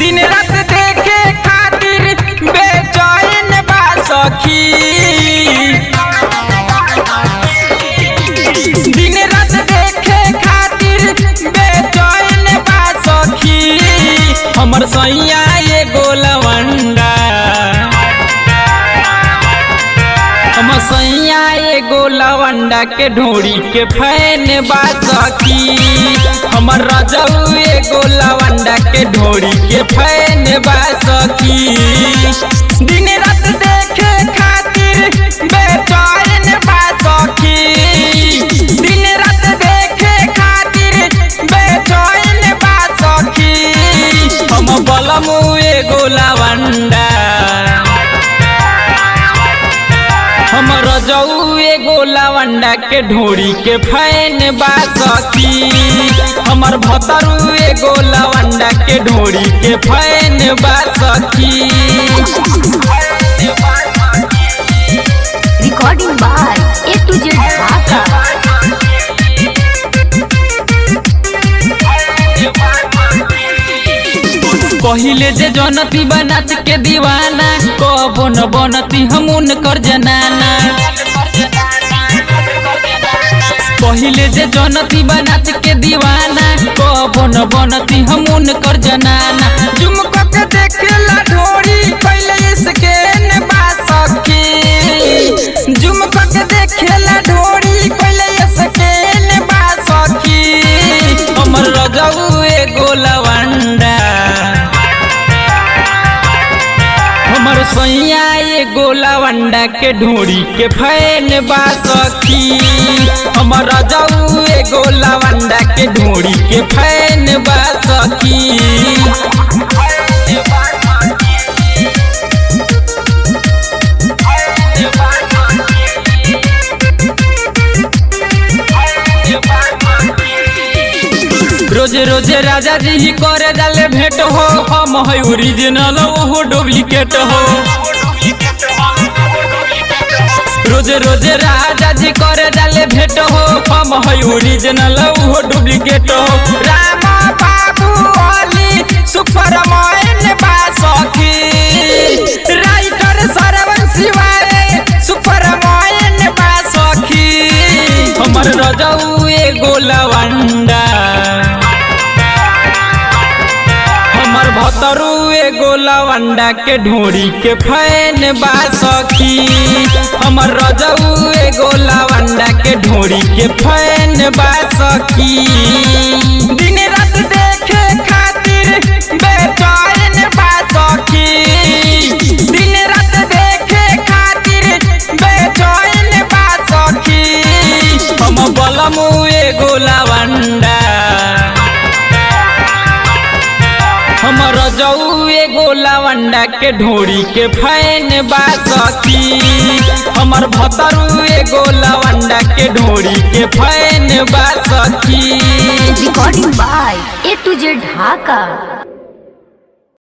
दिन रात देखे खातिर बेचैन बा सखी। हमर सैया एगो लवंडा, हमर सैया एगो लवंडा के ढोरी के फैन बा सखी। हमर रजऊ एगो लवंडा के ढोरी के फैन बा सखी। दिन रात देखे खातिर बेचैन बा सखी। दिन रात देखे खातिर बेचैन बा सखी। हम बलमू एगो लवंडा, हम रजऊ एगो लवंडा के ढोरी के फैन बा सखी। हमर भतरू एगो लवंडा के ढोरी के फैन बा सखी। Recording by A to Z Dhaka. पहिले जे जनती बनाच के दीवाना, कबो न बनती हम उनकर जनाना। पहिले जे जनती बनाच के दीवाना, कबो न बनती हम उनकर जनाना। झुमक के देखेला ढोरी पहले इसके न बा सखी। झुमक के देखेला ढोरी पहले इसके न बा सखी। हमर रजऊ एगो लवंडा, हमर सैया एगो लवंडा के ढोरी के फैन बा सखी। हमर रजऊ एगो लवंडा के ढोरी के फैन बा सखी। रोज रोज राजा जी ही करे जाले भेंट हो। हम है ओरिजिनल वो डुप्लीकेट हो। रोज रोज राजा जी करे जाले भेंट हो। हम है ओरिजिनल वो डुप्लीकेट हो। राम बाबू अली सुपर मैन बा सखी। राइटर सरवन शिवारे सुपर मैन बा सखी। हमर रजऊ एगो लवंडा, हमर भतरू एगो लवंडा के ढोरी के फैन बा सखी। हमर रजऊ एगो लवंडा के ढोरी के फैन बा सखी। दिन रात देखे खातिर बेचैन बा सखी। दिन रात देखे खातिर बेचैन बा सखी। हम बलमू एगो लवंडा, हमर रजऊ एगो लवंडा के ढोरी के फैन बा सखी। हमर भतरू एगो लवंडा के ढोरी के फैन बा सखी। Recording by A to Z Dhaka.